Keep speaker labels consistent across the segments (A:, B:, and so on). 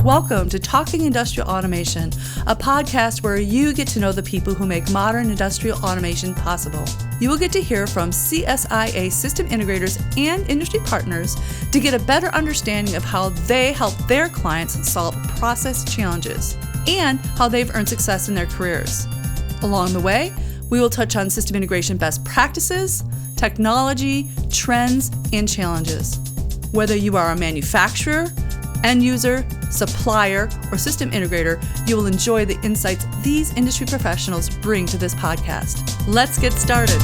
A: Welcome to Talking Industrial Automation, a podcast where you get to know the people who make modern industrial automation possible. You will get to hear from CSIA system integrators and industry partners to get a better understanding of how they help their clients solve process challenges and how they've earned success in their careers. Along the way, we will touch on system integration best practices, technology, trends, and challenges. Whether you are a manufacturer, end user, supplier, or system integrator, you will enjoy the insights these industry professionals bring to this podcast. Let's get started.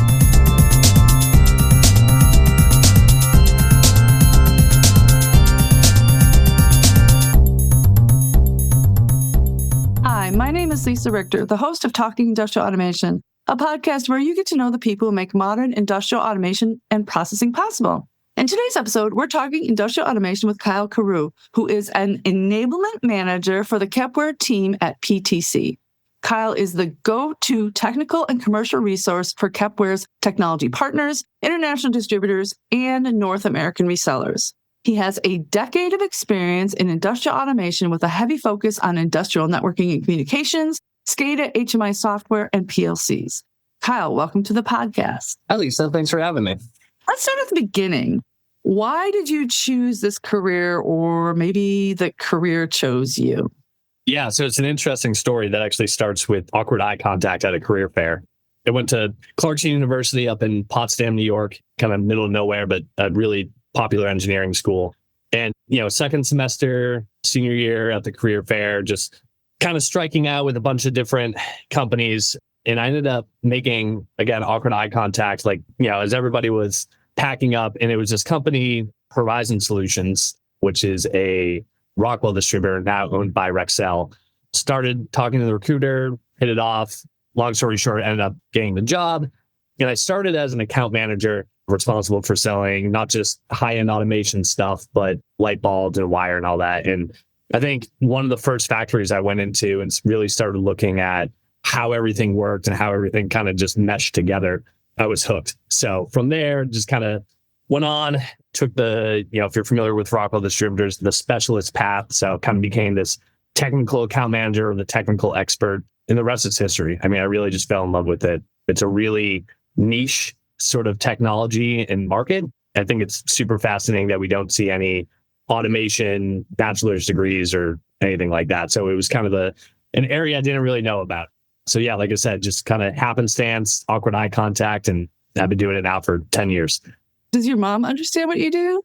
A: Hi, my name is Lisa Richter, the host of Talking Industrial Automation, a podcast where you get to know the people who make modern industrial automation and processing possible. In today's episode, we're talking industrial automation with Carreau, who is an Enablement Manager for the Kepware team at PTC. Kyle is the go-to technical and commercial resource for Kepware's technology partners, international distributors, and North American resellers. He has a decade of experience in industrial automation with a heavy focus on industrial networking and communications, SCADA, HMI software, and PLCs. Kyle, welcome to the podcast.
B: Hi, Lisa. Thanks for having me.
A: Let's start at the beginning. Why did you choose this career, or maybe the career chose you?
B: Yeah, so it's an interesting story that actually starts with awkward eye contact at a career fair. I went to Clarkson University up in Potsdam, New York, kind of middle of nowhere, but a really popular engineering school. And, second semester, senior year at the career fair, just kind of striking out with a bunch of different companies. And I ended up making, again, awkward eye contact, as everybody was packing up. And it was this company, Horizon Solutions, which is a Rockwell distributor now owned by Rexel. Started talking to the recruiter, hit it off. Long story short, ended up getting the job. And I started as an account manager responsible for selling not just high-end automation stuff, but light bulbs and wire and all that. And I think one of the first factories I went into and really started looking at how everything worked and how everything kind of just meshed together, I was hooked. So from there, just kind of went on, took the, if you're familiar with Rockwell distributors, the specialist path. So kind of became this technical account manager or the technical expert, and the rest is history. I mean, I really just fell in love with it. It's a really niche sort of technology and market. I think it's super fascinating that we don't see any automation bachelor's degrees or anything like that. So it was kind of an area I didn't really know about. So yeah, like I said, just kind of happenstance, awkward eye contact, and I've been doing it now for 10 years.
A: Does your mom understand what you do?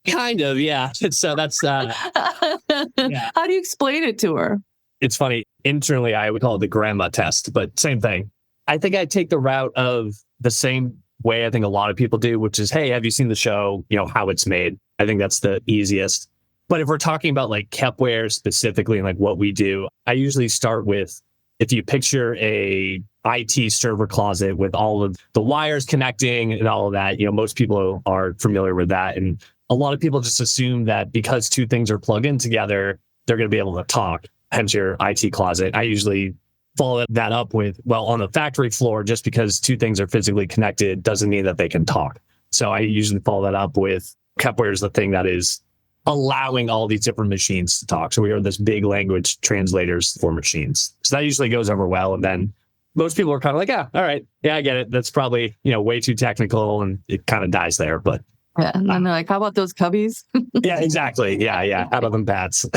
B: Kind of, yeah. So that's, yeah.
A: How do you explain it to her?
B: It's funny. Internally, I would call it the grandma test, but same thing. I think I take the route of the same way I think a lot of people do, which is, hey, have you seen the show, how it's made? I think that's the easiest. But if we're talking about like Kepware specifically and like what we do, I usually start with, if you picture a IT server closet with all of the wires connecting and all of that, most people are familiar with that. And a lot of people just assume that because two things are plugged in together, they're going to be able to talk, hence your IT closet. I usually follow that up with, well, on the factory floor, just because two things are physically connected doesn't mean that they can talk. So I usually follow that up with Kepware is the thing that is allowing all these different machines to talk. So we are this big language translators for machines. So that usually goes over well. And then most people are kind of like, yeah, all right. Yeah, I get it. That's probably, way too technical, and it kind of dies there. But
A: yeah, and then they're like, how about those cubbies?
B: Yeah, exactly. Yeah. How about them bats?
A: So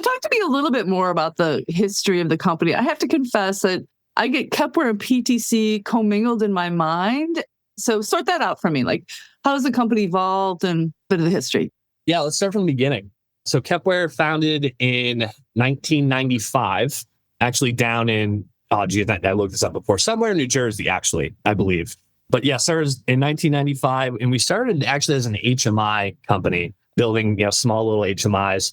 A: talk to me a little bit more about the history of the company. I have to confess that I get Kepware and PTC commingled in my mind. So sort that out for me. Like, how does the company evolve and a bit of the history?
B: Yeah, let's start from the beginning. So Kepware founded in 1995, actually down in, I looked this up before, somewhere in New Jersey, actually, I believe. But yeah, started in 1995, and we started actually as an HMI company, building, small little HMIs.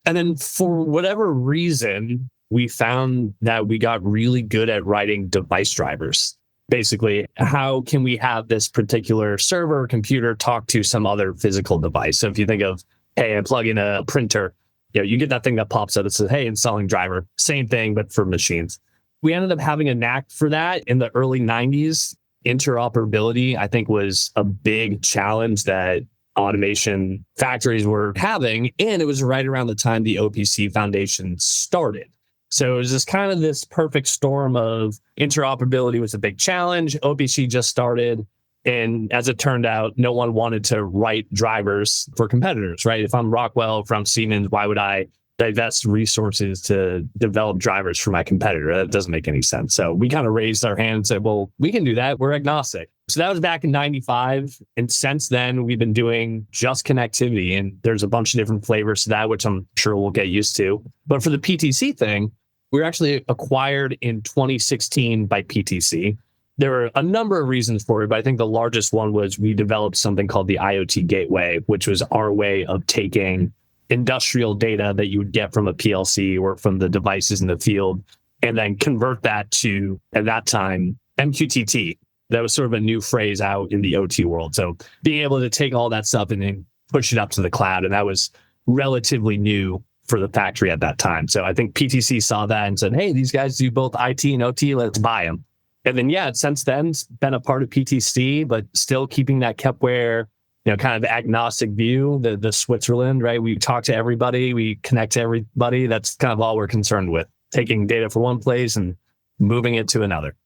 B: And then for whatever reason, we found that we got really good at writing device drivers. Basically, how can we have this particular server or computer talk to some other physical device? So if you think of, hey, I plug in a printer, you get that thing that pops up that says, hey, installing driver. Same thing, but for machines. We ended up having a knack for that in the early 90s. Interoperability, I think, was a big challenge that automation factories were having. And it was right around the time the OPC Foundation started. So it was just kind of this perfect storm of interoperability was a big challenge. OPC just started. And as it turned out, no one wanted to write drivers for competitors, right? If I'm Rockwell, if I'm Siemens, why would I divest resources to develop drivers for my competitor? That doesn't make any sense. So we kind of raised our hand and said, well, we can do that. We're agnostic. So that was back in 95. And since then, we've been doing just connectivity. And there's a bunch of different flavors to that, which I'm sure we'll get used to. But for the PTC thing, we were actually acquired in 2016 by PTC. There were a number of reasons for it, but I think the largest one was we developed something called the IoT Gateway, which was our way of taking industrial data that you would get from a PLC or from the devices in the field, and then convert that to, at that time, MQTT. That was sort of a new phrase out in the OT world. So being able to take all that stuff and then push it up to the cloud, and that was relatively new for the factory at that time. So I think PTC saw that and said, hey, these guys do both IT and OT, let's buy them. And then, since then, it's been a part of PTC, but still keeping that Kepware, kind of agnostic view, the Switzerland, right? We talk to everybody, we connect to everybody. That's kind of all we're concerned with, taking data from one place and moving it to another.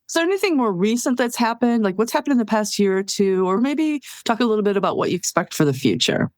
A: Is there anything more recent that's happened? Like what's happened in the past year or two, or maybe talk a little bit about what you expect for the future?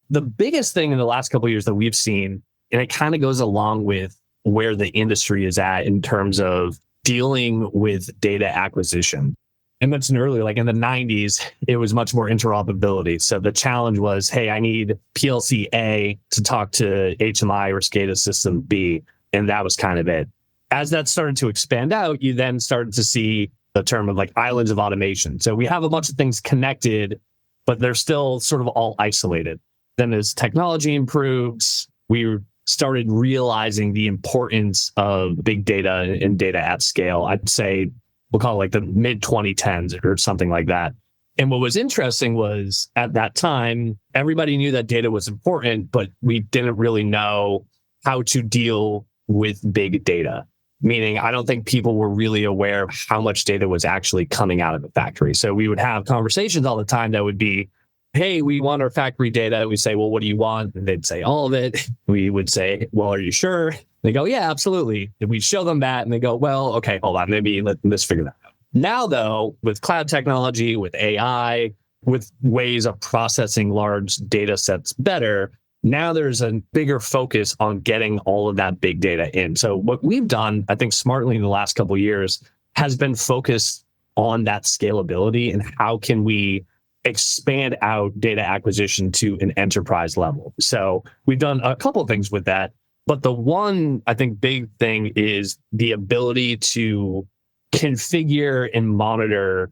B: The biggest thing in the last couple of years that we've seen, and it kind of goes along with where the industry is at in terms of dealing with data acquisition. I mentioned earlier, like in the 90s, it was much more interoperability. So the challenge was, hey, I need PLC A to talk to HMI or SCADA system B. And that was kind of it. As that started to expand out, you then started to see the term of like islands of automation. So we have a bunch of things connected, but they're still sort of all isolated. Then as technology improves, we started realizing the importance of big data and data at scale. I'd say we'll call it like the mid 2010s or something like that. And what was interesting was at that time, everybody knew that data was important, but we didn't really know how to deal with big data. Meaning, I don't think people were really aware of how much data was actually coming out of the factory. So we would have conversations all the time that would be, hey, we want our factory data. We say, well, what do you want? And they'd say all of it. We would say, well, are you sure? They go, yeah, absolutely. And we'd show them that and they go, well, okay, hold on. Maybe let's figure that out. Now, though, with cloud technology, with AI, with ways of processing large data sets better, now there's a bigger focus on getting all of that big data in. So what we've done, I think smartly in the last couple of years, has been focused on that scalability and how can we expand out data acquisition to an enterprise level. So we've done a couple of things with that. But the one, I think, big thing is the ability to configure and monitor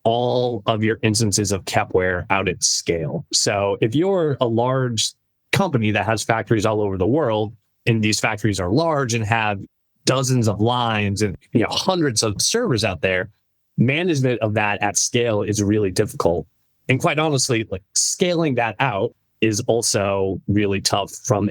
B: all of your instances of Kepware out at scale. So if you're a large company that has factories all over the world, and these factories are large and have dozens of lines and hundreds of servers out there, management of that at scale is really difficult. And quite honestly, like scaling that out is also really tough from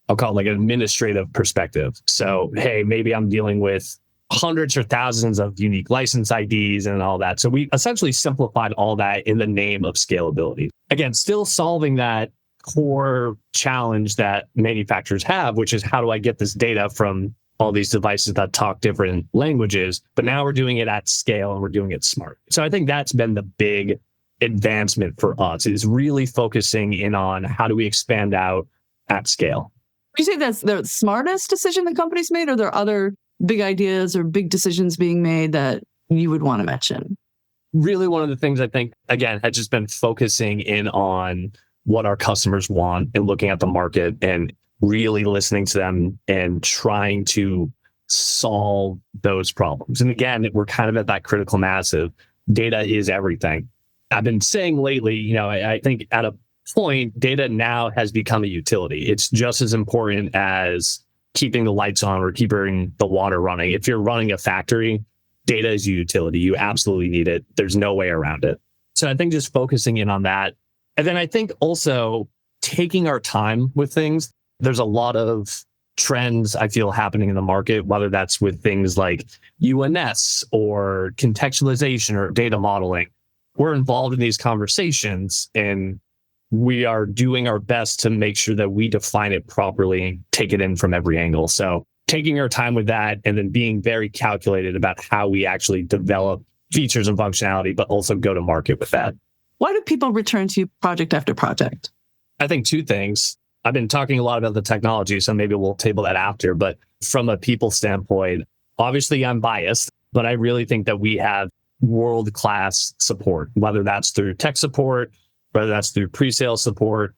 B: I'll call it like an administrative perspective. So, hey, maybe I'm dealing with hundreds or thousands of unique license IDs and all that. So we essentially simplified all that in the name of scalability. Again, still solving that core challenge that manufacturers have, which is how do I get this data from all these devices that talk different languages? But now we're doing it at scale and we're doing it smart. So I think that's been the big advancement for us, is really focusing in on how do we expand out at scale.
A: Would you say that's the smartest decision the company's made, or there are other big ideas or big decisions being made that you would want to mention?
B: Really, one of the things I think, again, has just been focusing in on what our customers want and looking at the market and really listening to them and trying to solve those problems. And again, we're kind of at that critical mass of data is everything. I've been saying lately, I think at a point, data now has become a utility. It's just as important as keeping the lights on or keeping the water running. If you're running a factory, data is a utility. You absolutely need it. There's no way around it. So I think just focusing in on that. And then I think also taking our time with things. There's a lot of trends I feel happening in the market, whether that's with things like UNS or contextualization or data modeling. we're involved in these conversations and we are doing our best to make sure that we define it properly and take it in from every angle. So taking our time with that and then being very calculated about how we actually develop features and functionality, but also go to market with that.
A: Why do people return to you project after project?
B: I think two things. I've been talking a lot about the technology, so maybe we'll table that after. But from a people standpoint, obviously I'm biased, but I really think that we have world-class support, whether that's through tech support, whether that's through pre-sale support.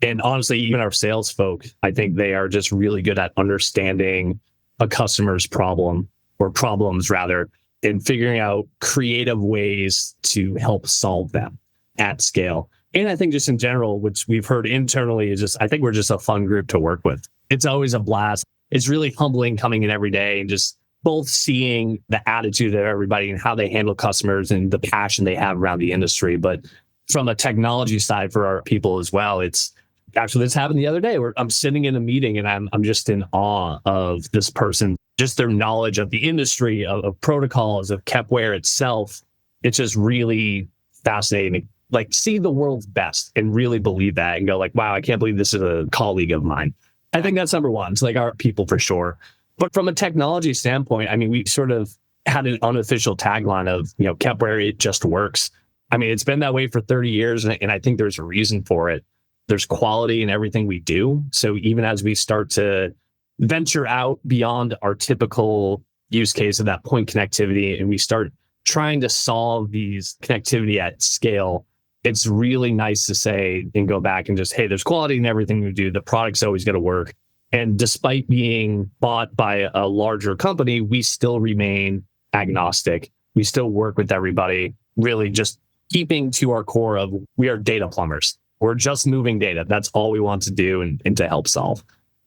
B: And honestly, even our sales folk, I think they are just really good at understanding a customer's problem or problems rather, and figuring out creative ways to help solve them at scale. And I think just in general, which we've heard internally, is just, I think we're just a fun group to work with. It's always a blast. It's really humbling coming in every day and just both seeing the attitude of everybody and how they handle customers and the passion they have around the industry. But from a technology side for our people as well, it's actually, this happened the other day where I'm sitting in a meeting and I'm just in awe of this person, just their knowledge of the industry, of protocols, of Kepware itself. It's just really fascinating. Like, see the world's best and really believe that and go like, wow, I can't believe this is a colleague of mine. I think that's number one. It's like our people for sure. But from a technology standpoint, I mean, we sort of had an unofficial tagline of, Kepware, it just works. I mean, it's been that way for 30 years, and I think there's a reason for it. There's quality in everything we do. So even as we start to venture out beyond our typical use case of that point connectivity, and we start trying to solve these connectivity at scale, it's really nice to say and go back and just, hey, there's quality in everything we do. The product's always going to work. And despite being bought by a larger company, we still remain agnostic. We still work with everybody, really just keeping to our core of we are data plumbers. We're just moving data. That's all we want to do and to help solve.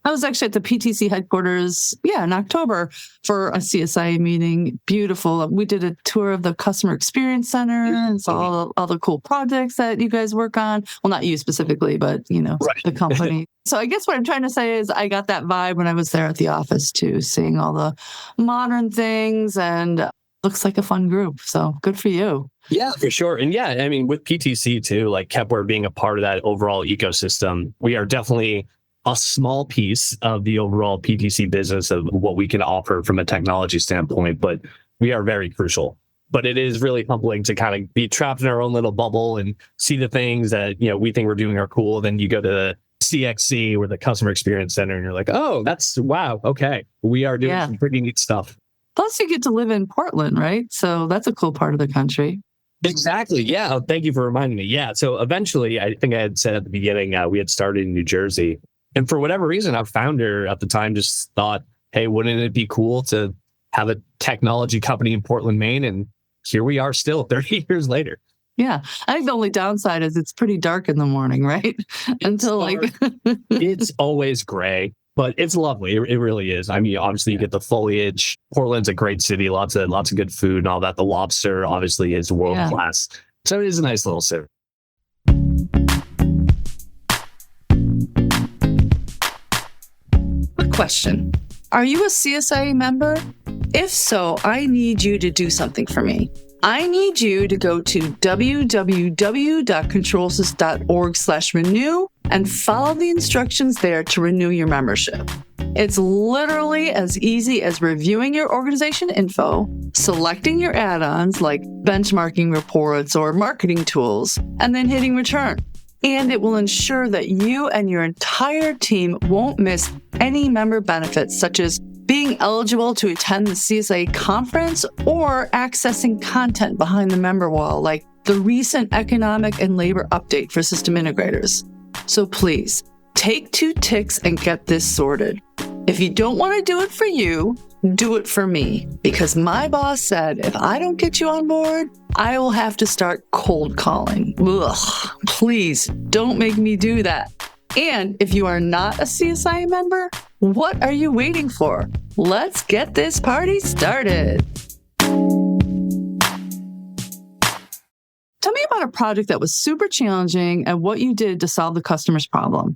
A: I was actually at the PTC headquarters, in October for a CSIA meeting. Beautiful. We did a tour of the Customer Experience Center and saw all the cool projects that you guys work on. Well, not you specifically, but,
B: Right.
A: The company. So I guess what I'm trying to say is I got that vibe when I was there at the office too, seeing all the modern things, and looks like a fun group. So good for you.
B: Yeah, for sure. And yeah, I mean, with PTC too, like Kepware being a part of that overall ecosystem, we are definitely a small piece of the overall PTC business of what we can offer from a technology standpoint, but we are very crucial. But it is really humbling to kind of be trapped in our own little bubble and see the things that, we think we're doing are cool. Then you go to the CXC or the Customer Experience Center and you're like, oh, wow. Okay. We are doing some pretty neat stuff.
A: Plus you get to live in Portland, right? So that's a cool part of the country.
B: Exactly. Yeah. Oh, thank you for reminding me. Yeah. So eventually, I think I had said at the beginning, we had started in New Jersey. And for whatever reason, our founder at the time just thought, hey, wouldn't it be cool to have a technology company in Portland, Maine? And here we are still 30 years later.
A: Yeah. I think the only downside is it's pretty dark in the morning, right?
B: It's always gray, but it's lovely. It really is. I mean, obviously you get the foliage. Portland's a great city, lots of good food and all that. The lobster obviously is world class. So it is a nice little city.
A: Question. Are you a CSIA member? If so, I need you to do something for me. I need you to go to www.controlsys.org/renew and follow the instructions there to renew your membership. It's literally as easy as reviewing your organization info, selecting your add-ons like benchmarking reports or marketing tools, and then hitting return. And it will ensure that you and your entire team won't miss any member benefits, such as being eligible to attend the CSIA conference or accessing content behind the member wall, like the recent economic and labor update for system integrators. So please, take 2 ticks and get this sorted. If you don't want to do it for you, do it for me, because my boss said if I don't get you on board, I will have to start cold calling. Ugh, please don't make me do that. And if you are not a CSI member, what are you waiting for? Let's get this party started. Tell me about a project that was super challenging and what you did to solve the customer's problem.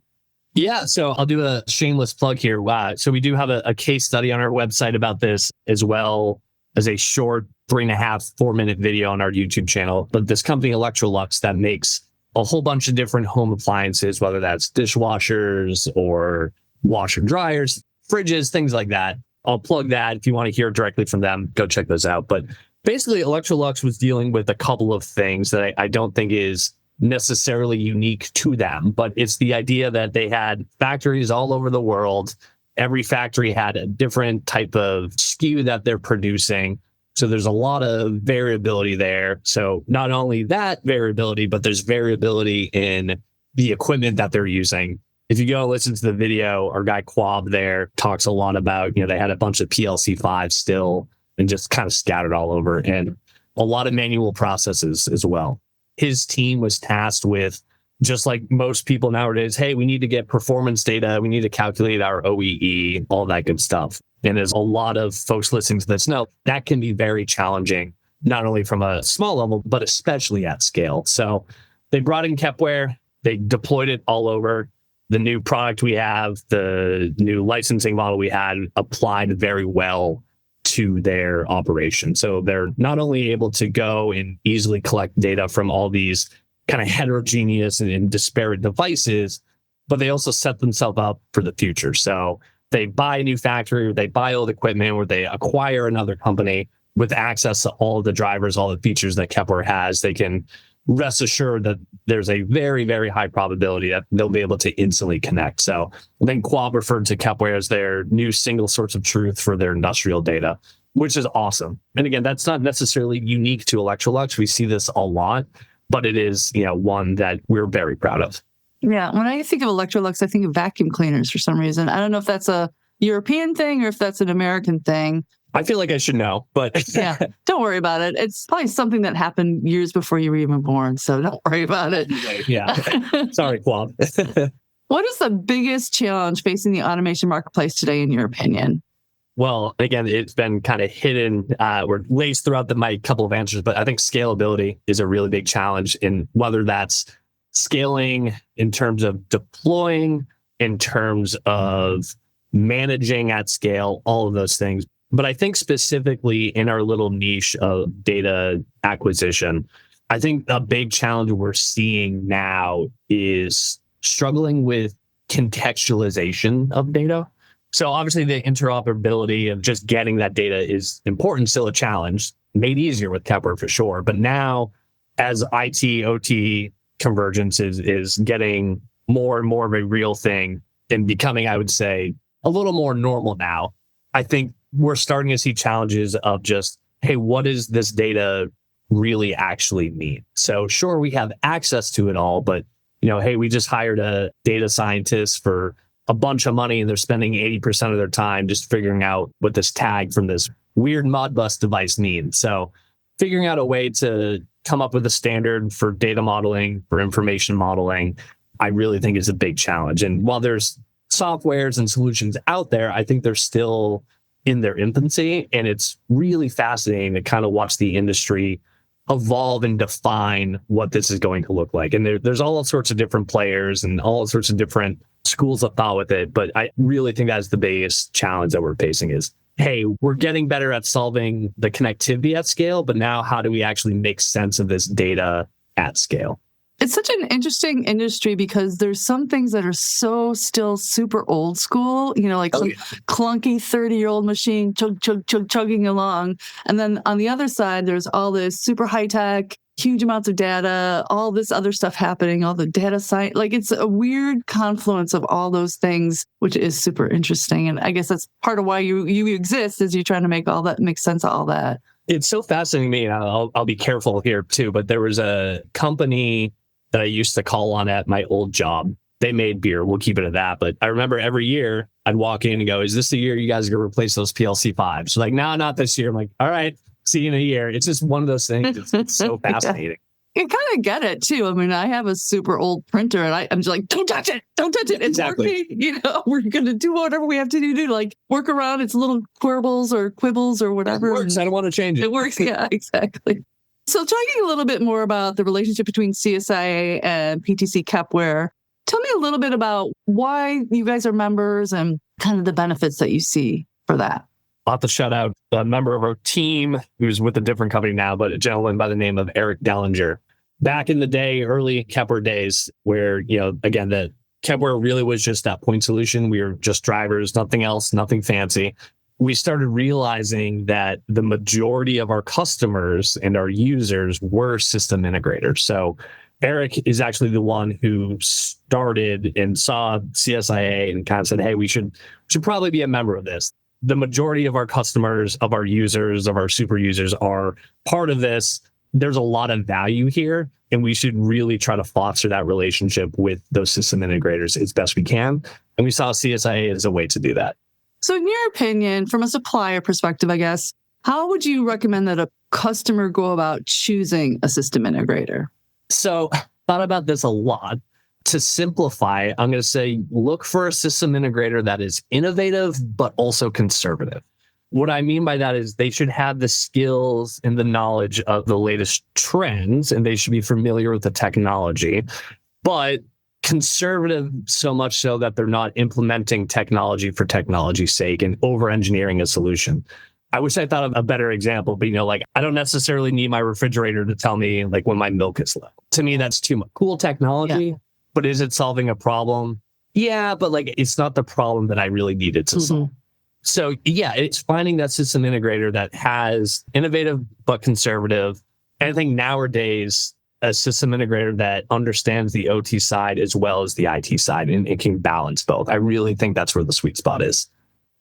B: Yeah, so I'll do a shameless plug here. So we do have a case study on our website about this, as well as a short 3.5, 4-minute video on our YouTube channel. But this company, Electrolux, that makes a whole bunch of different home appliances, whether that's dishwashers or washer dryers, fridges, things like that. I'll plug that. If you want to hear directly from them, go check those out. But basically, Electrolux was dealing with a couple of things that I don't think is necessarily unique to them, but it's the idea that they had factories all over the world. Every factory had a different type of SKU that they're producing. So there's a lot of variability there. So not only that variability, but there's variability in the equipment that they're using. If you go listen to the video, our guy Quab there talks a lot about, they had a bunch of PLC 5 still and just kind of scattered all over, and a lot of manual processes as well. His team was tasked with, just like most people nowadays, hey, we need to get performance data. We need to calculate our OEE, all that good stuff. And as a lot of folks listening to this know, that can be very challenging, not only from a small level, but especially at scale. So they brought in Kepware, they deployed it all over. The new product we have, the new licensing model we had applied very well to their operation. So they're not only able to go and easily collect data from all these kind of heterogeneous and disparate devices, but they also set themselves up for the future. So they buy a new factory, or they buy old equipment, or they acquire another company with access to all of the drivers, all the features that Kepware has. They can rest assured that there's a very, very high probability that they'll be able to instantly connect. So I think Quab referred to Kepware as their new single source of truth for their industrial data, which is awesome. And again, that's not necessarily unique to Electrolux. We see this a lot, but it is, one that we're very proud of.
A: Yeah. When I think of Electrolux, I think of vacuum cleaners for some reason. I don't know if that's a European thing or if that's an American thing.
B: I feel like I should know, but
A: yeah, don't worry about it. It's probably something that happened years before you were even born, so don't worry about it.
B: Yeah. Sorry, Quab.
A: What is the biggest challenge facing the automation marketplace today, in your opinion?
B: Well, again, it's been kind of hidden or laced throughout my couple of answers, but I think scalability is a really big challenge, in whether that's scaling in terms of deploying, in terms of managing at scale, all of those things. But I think specifically in our little niche of data acquisition, I think a big challenge we're seeing now is struggling with contextualization of data. So obviously the interoperability of just getting that data is important, still a challenge, made easier with Kepware for sure. But now as IT, OT convergence is getting more and more of a real thing and becoming, I would say, a little more normal now, I think we're starting to see challenges of just, hey, what does this data really actually mean? So sure, we have access to it all, but hey, we just hired a data scientist for a bunch of money and they're spending 80% of their time just figuring out what this tag from this weird Modbus device means. So figuring out a way to come up with a standard for data modeling, for information modeling, I really think is a big challenge. And while there's softwares and solutions out there, I think they're still in their infancy. And it's really fascinating to kind of watch the industry evolve and define what this is going to look like. And there's all sorts of different players and all sorts of different schools of thought with it. But I really think that's the biggest challenge that we're facing is, hey, we're getting better at solving the connectivity at scale, but now how do we actually make sense of this data at scale?
A: It's such an interesting industry because there's some things that are so still super old school, like some clunky 30-year-old machine chugging along. And then on the other side, there's all this super high-tech, huge amounts of data, all this other stuff happening, all the data science. Like it's a weird confluence of all those things, which is super interesting. And I guess that's part of why you exist, is you're trying to make sense of all that.
B: It's so fascinating to me. And I'll be careful here too, but there was a company that I used to call on at my old job. They made beer. We'll keep it at that. But I remember every year I'd walk in and go, is this the year you guys are going to replace those PLC 5s? So like, no, not this year. I'm like, all right, see you in a year. It's just one of those things. It's so fascinating.
A: You kind of get it too. I mean, I have a super old printer and I'm just like, don't touch it. It's
B: exactly
A: working. We're going to do whatever we have to do to like work around its little quibbles or whatever.
B: It works. I don't want to change it.
A: It works. Yeah, exactly. So talking a little bit more about the relationship between CSIA and PTC Kepware, tell me a little bit about why you guys are members and kind of the benefits that you see for that.
B: I'll have to shout out a member of our team who's with a different company now, but a gentleman by the name of Eric Dellinger. Back in the day, early Kepware days, where, again, the Kepware really was just that point solution. We were just drivers, nothing else, nothing fancy. We started realizing that the majority of our customers and our users were system integrators. So Eric is actually the one who started and saw CSIA and kind of said, hey, we should probably be a member of this. The majority of our customers, of our users, of our super users are part of this. There's a lot of value here, and we should really try to foster that relationship with those system integrators as best we can. And we saw CSIA as a way to do that.
A: So in your opinion, from a supplier perspective, I guess, how would you recommend that a customer go about choosing a system integrator?
B: So thought about this a lot. To simplify, I'm going to say, look for a system integrator that is innovative, but also conservative. What I mean by that is they should have the skills and the knowledge of the latest trends, and they should be familiar with the technology, but conservative so much so that they're not implementing technology for technology's sake and over-engineering a solution. I wish I thought of a better example, but I don't necessarily need my refrigerator to tell me when my milk is low. To me, that's too much. Cool technology. Yeah. But is it solving a problem? Yeah, but it's not the problem that I really needed to solve. So yeah, it's finding that system integrator that has innovative but conservative. And I think nowadays, a system integrator that understands the OT side as well as the IT side, and it can balance both. I really think that's where the sweet spot is.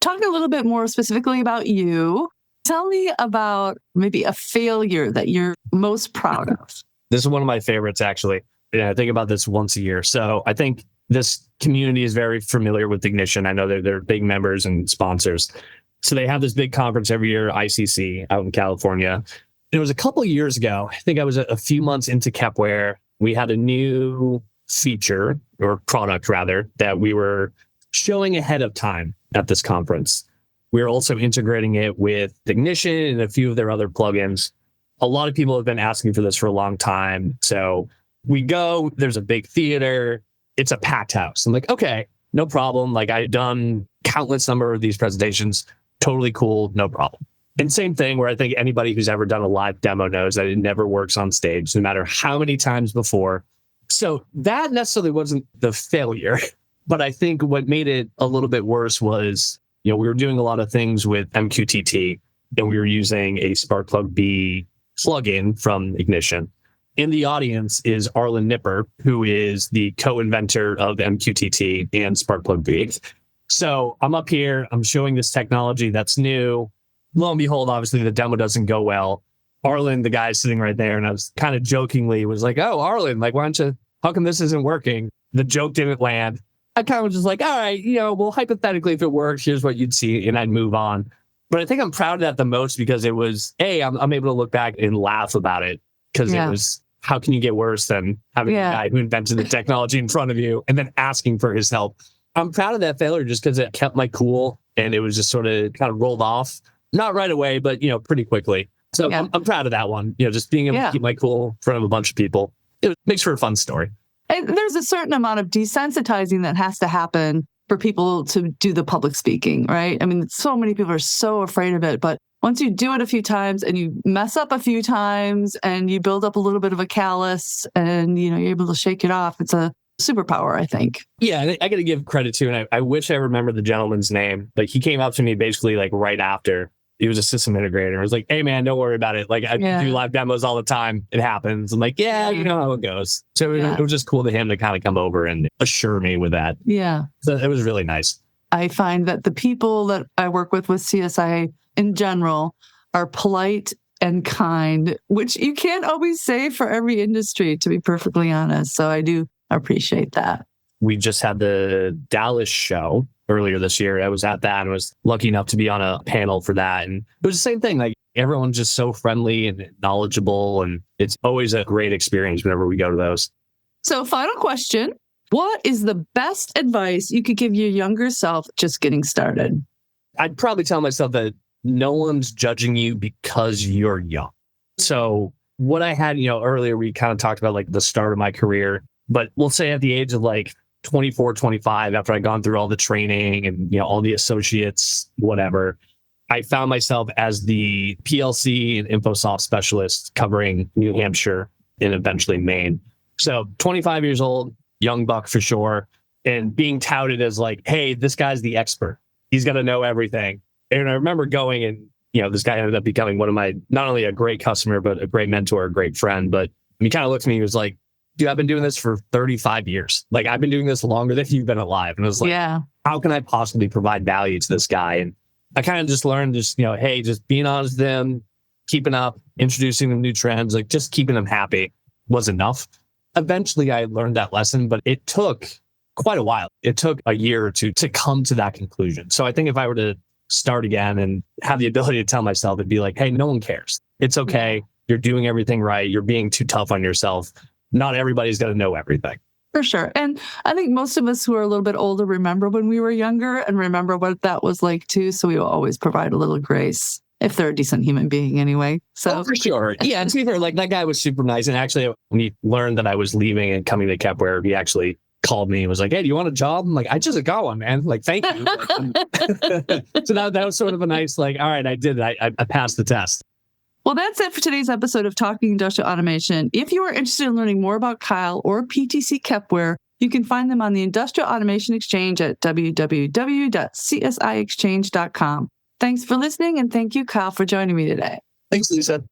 A: Talking a little bit more specifically about you, tell me about maybe a failure that you're most proud of.
B: This is one of my favorites, actually. Yeah, I think about this once a year. So I think this community is very familiar with Ignition. I know they're big members and sponsors. So they have this big conference every year, ICC, out in California. It was a couple of years ago. I think I was a few months into Kepware. We had a new feature, or product rather, that we were showing ahead of time at this conference. We were also integrating it with Ignition and a few of their other plugins. A lot of people have been asking for this for a long time. So we go, there's a big theater, it's a packed house. I'm like, okay, no problem. I've done countless number of these presentations, totally cool, no problem. And same thing where I think anybody who's ever done a live demo knows that it never works on stage, no matter how many times before. So that necessarily wasn't the failure, but I think what made it a little bit worse was, we were doing a lot of things with MQTT, and we were using a Sparkplug B plugin from Ignition. In the audience is Arlen Nipper, who is the co-inventor of MQTT and Sparkplug B. So I'm up here, I'm showing this technology that's new. Lo and behold, obviously the demo doesn't go well. Arlen, the guy sitting right there, and I was kind of jokingly was like, oh, Arlen, how come this isn't working? The joke didn't land. I kind of was just like, all right, well, hypothetically, if it works, here's what you'd see, and I'd move on. But I think I'm proud of that the most because it was, I'm able to look back and laugh about it. Because it was, how can you get worse than having a guy who invented the technology in front of you and then asking for his help? I'm proud of that failure just because it kept my cool and it was just sort of kind of rolled off. Not right away, but, pretty quickly. So I'm proud of that one. Just being able to keep my cool in front of a bunch of people. It makes for a fun story.
A: And there's a certain amount of desensitizing that has to happen for people to do the public speaking, right? I mean, so many people are so afraid of it, but once you do it a few times and you mess up a few times and you build up a little bit of a callus and, you're able to shake it off, it's a superpower, I think.
B: Yeah, I got to give credit to, and I wish I remember the gentleman's name, but he came up to me basically right after. He was a system integrator. I was like, hey man, don't worry about it. I do live demos all the time. It happens. I'm like, you know how it goes. So it was just cool to him to kind of come over and assure me with that.
A: Yeah.
B: So it was really nice.
A: I find that the people that I work with CSI in general are polite and kind, which you can't always say for every industry, to be perfectly honest. So I do appreciate that.
B: We just had the Dallas show earlier this year. I was at that and was lucky enough to be on a panel for that. And it was the same thing. Everyone's just so friendly and knowledgeable. And it's always a great experience whenever we go to those.
A: So final question. What is the best advice you could give your younger self just getting started?
B: I'd probably tell myself that no one's judging you because you're young. So what I had, earlier, we kind of talked about the start of my career, but we'll say at the age of 24, 25, after I'd gone through all the training and, all the associates, whatever, I found myself as the PLC and InfoSoft specialist covering New Hampshire and eventually Maine. So 25 years old, young buck for sure, and being touted as like, hey, this guy's the expert. He's going to know everything. And I remember going and, this guy ended up becoming one of my, not only a great customer, but a great mentor, a great friend. But he kind of looked at me, he was like, dude, I've been doing this for 35 years. Like, I've been doing this longer than you've been alive. And I was like, how can I possibly provide value to this guy? And I kind of just learned hey, just being honest with them, keeping up, introducing them new trends, like just keeping them happy was enough. Eventually I learned that lesson, but it took quite a while. It took a year or two to come to that conclusion. So I think if I were to start again and have the ability to tell myself, it'd be like, hey, no one cares. It's okay. You're doing everything right. You're being too tough on yourself. Not everybody's going to know everything.
A: For sure. And I think most of us who are a little bit older remember when we were younger and remember what that was like too. So we will always provide a little grace if they're a decent human being anyway. So
B: for sure. Yeah. To be fair, like that guy was super nice. And actually, when he learned that I was leaving and coming to Kepware, he actually called me and was like, hey, do you want a job? I'm like, I just got one, man. Like, thank you. So that was sort of a nice, like, all right, I did it. I passed the test.
A: Well, that's it for today's episode of Talking Industrial Automation. If you are interested in learning more about Kyle or PTC Kepware, you can find them on the Industrial Automation Exchange at www.csiexchange.com. Thanks for listening, and thank you, Kyle, for joining me today.
B: Thanks, Lisa.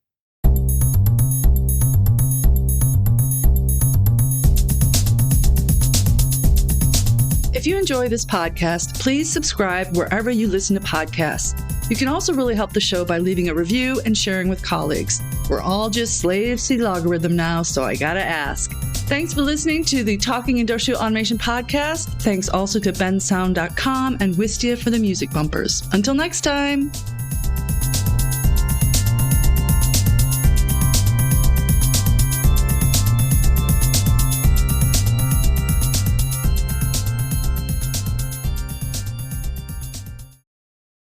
A: If you enjoy this podcast, please subscribe wherever you listen to podcasts. You can also really help the show by leaving a review and sharing with colleagues. We're all just slaves to the algorithm now, so I gotta ask. Thanks for listening to the Talking Industrial Automation podcast. Thanks also to bensound.com and Wistia for the music bumpers. Until next time.